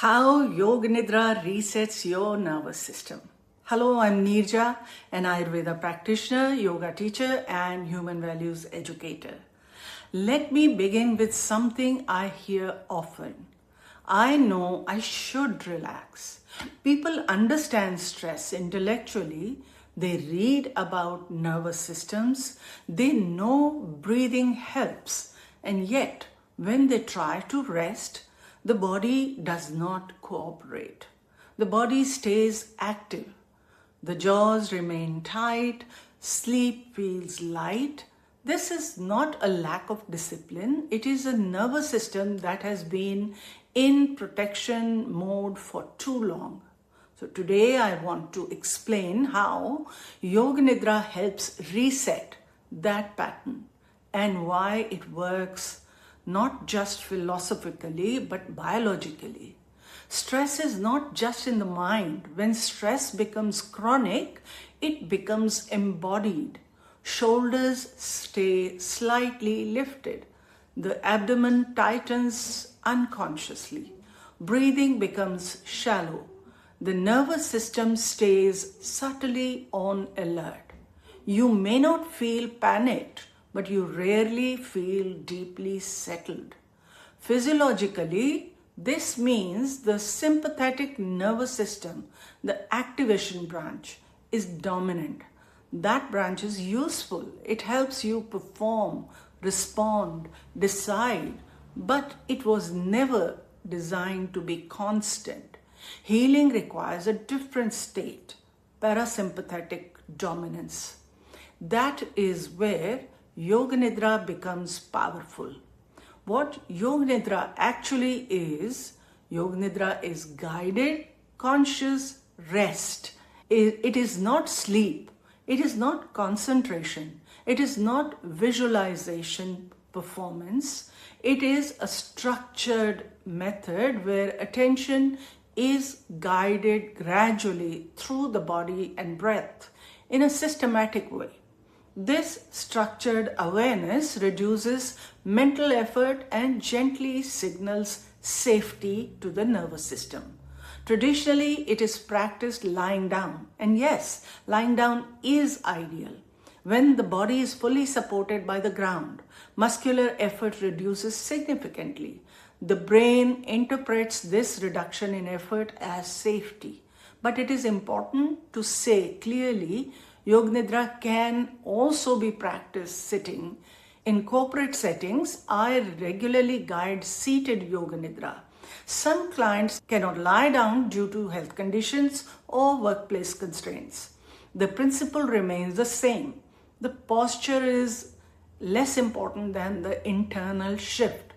How Yoga Nidra resets your nervous system. Hello, I'm Neerja, an Ayurveda practitioner, yoga teacher, and human values educator. Let me begin with something I hear often. I know I should relax. People understand stress intellectually. They read about nervous systems. They know breathing helps. And yet, when they try to rest, the body does not cooperate. The body stays active. The jaws remain tight. Sleep feels light. This is not a lack of discipline. It is a nervous system that has been in protection mode for too long. So today I want to explain how Yoga Nidra helps reset that pattern and why it works not just philosophically but biologically. Stress is not just in the mind. When stress becomes chronic, it becomes embodied. Shoulders stay slightly lifted. The abdomen tightens unconsciously. Breathing becomes shallow. The nervous system stays subtly on alert. You may not feel panicked, but you rarely feel deeply settled. Physiologically, this means the sympathetic nervous system, the activation branch, is dominant. That branch is useful. It helps you perform, respond, decide, but it was never designed to be constant. Healing requires a different state, parasympathetic dominance. That is where Yoga Nidra becomes powerful. What Yoga Nidra actually is, Yoga Nidra is guided, conscious rest. It is not sleep. It is not concentration. It is not visualization performance. It is a structured method where attention is guided gradually through the body and breath in a systematic way. This structured awareness reduces mental effort and gently signals safety to the nervous system. Traditionally, it is practiced lying down. And yes, lying down is ideal. When the body is fully supported by the ground, muscular effort reduces significantly. The brain interprets this reduction in effort as safety. But it is important to say clearly, Yoga Nidra can also be practiced sitting. In corporate settings, I regularly guide seated Yoga Nidra. Some clients cannot lie down due to health conditions or workplace constraints. The principle remains the same. The posture is less important than the internal shift.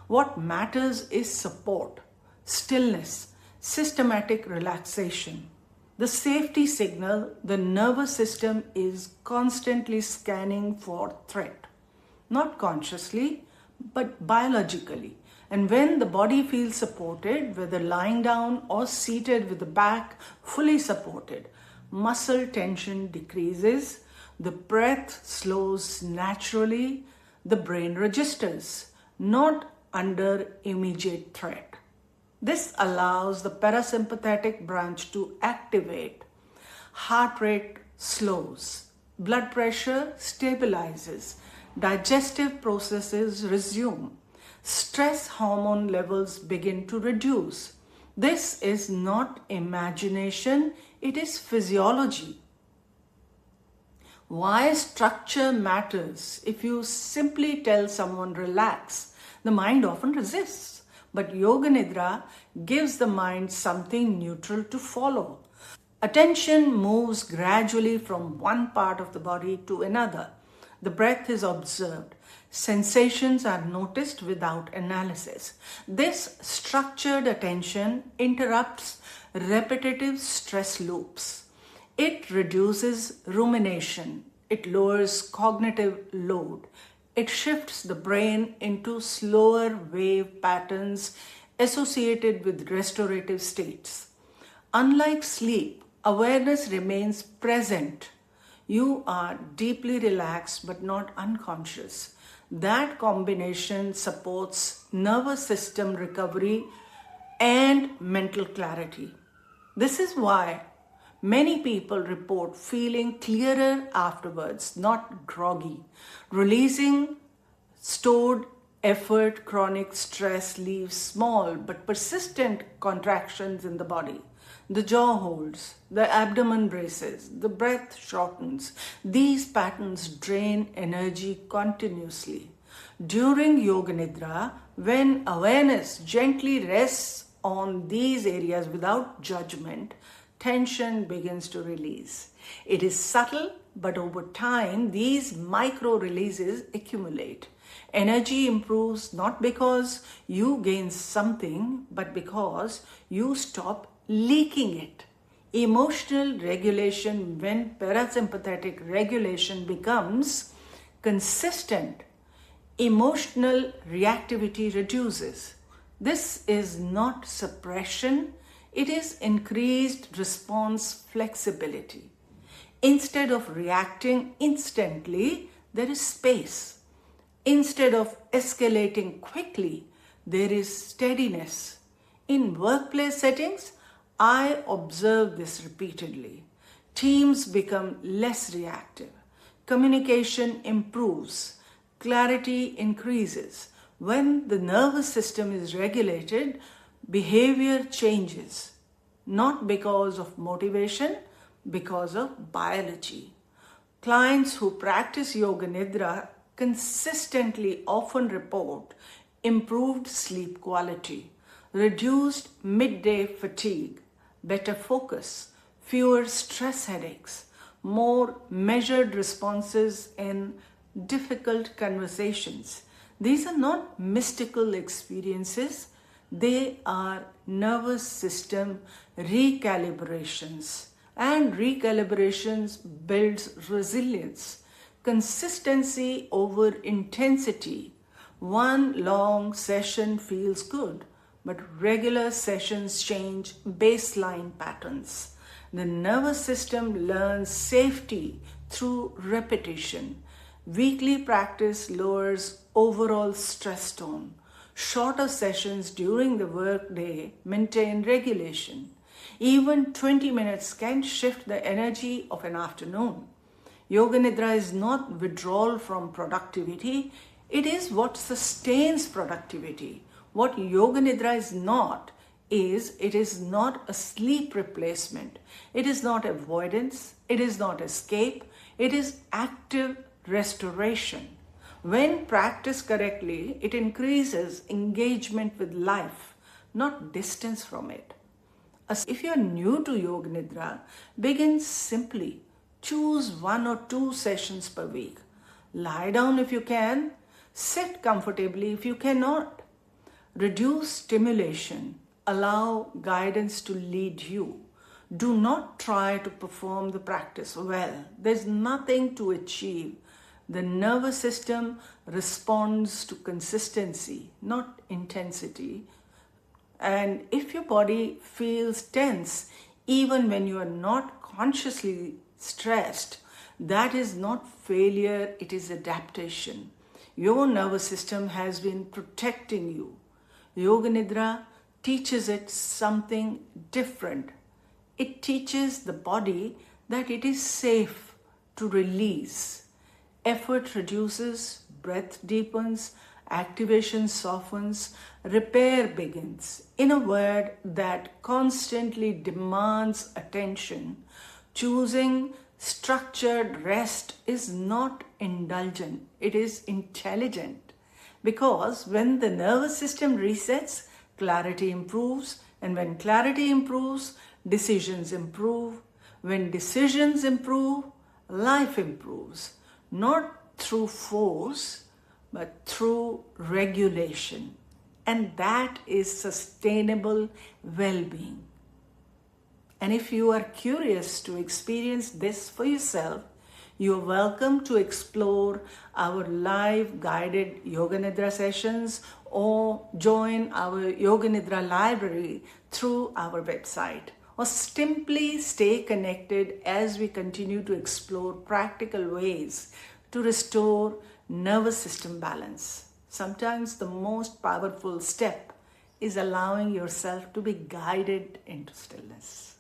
What matters is support, stillness, systematic relaxation. The safety signal, the nervous system is constantly scanning for threat. Not consciously, but biologically. And when the body feels supported, whether lying down or seated with the back fully supported, muscle tension decreases, the breath slows naturally, the brain registers, not under immediate threat. This allows the parasympathetic branch to activate. Heart rate slows. Blood pressure stabilizes. Digestive processes resume. Stress hormone levels begin to reduce. This is not imagination, it is physiology. Why structure matters? If you simply tell someone relax, the mind often resists. But Yoga Nidra gives the mind something neutral to follow. Attention moves gradually from one part of the body to another. The breath is observed. Sensations are noticed without analysis. This structured attention interrupts repetitive stress loops. It reduces rumination. It lowers cognitive load. It shifts the brain into slower wave patterns associated with restorative states. Unlike sleep, awareness remains present. You are deeply relaxed but not unconscious. That combination supports nervous system recovery and mental clarity. This is why many people report feeling clearer afterwards, not groggy. Releasing stored effort, chronic stress leaves small but persistent contractions in the body. The jaw holds, the abdomen braces, the breath shortens. These patterns drain energy continuously. During Yoga Nidra, when awareness gently rests on these areas without judgment, tension begins to release. It is subtle, but over time, these micro releases accumulate. Energy improves not because you gain something, but because you stop leaking it. Emotional regulation, when parasympathetic regulation becomes consistent, emotional reactivity reduces. This is not suppression, it is increased response flexibility. Instead of reacting instantly, there is space. Instead of escalating quickly, there is steadiness. In workplace settings, I observe this repeatedly. Teams become less reactive. Communication improves. Clarity increases. When the nervous system is regulated, behavior changes. Not because of motivation, because of biology. Clients who practice Yoga Nidra consistently often report improved sleep quality, reduced midday fatigue, better focus, fewer stress headaches, more measured responses in difficult conversations. These are not mystical experiences, they are nervous system recalibrations. And recalibrations builds resilience. Consistency over intensity. One long session feels good, but regular sessions change baseline patterns. The nervous system learns safety through repetition. Weekly practice lowers overall stress tone. Shorter sessions during the workday maintain regulation. Even 20 minutes can shift the energy of an afternoon. Yoga Nidra is not withdrawal from productivity, it is what sustains productivity. What Yoga Nidra is not is, it is not a sleep replacement. It is not avoidance, it is not escape, it is active restoration. When practiced correctly, it increases engagement with life, not distance from it. If you are new to Yoga Nidra, begin simply. Choose 1 or 2 sessions per week. Lie down if you can. Sit comfortably if you cannot. Reduce stimulation. Allow guidance to lead you. Do not try to perform the practice well. There's nothing to achieve. The nervous system responds to consistency, not intensity. And if your body feels tense, even when you are not consciously stressed, that is not failure, it is adaptation. Your nervous system has been protecting you. Yoga Nidra teaches it something different. It teaches the body that it is safe to release. Effort reduces, breath deepens, activation softens, repair begins. In a word that constantly demands attention, choosing structured rest is not indulgent, it is intelligent. Because when the nervous system resets, clarity improves, and when clarity improves, decisions improve. When decisions improve, life improves. Not through force, but through regulation. And that is sustainable well-being. And if you are curious to experience this for yourself, you are welcome to explore our live guided Yoga Nidra sessions or join our Yoga Nidra library through our website, or simply stay connected as we continue to explore practical ways to restore nervous system balance. Sometimes the most powerful step is allowing yourself to be guided into stillness.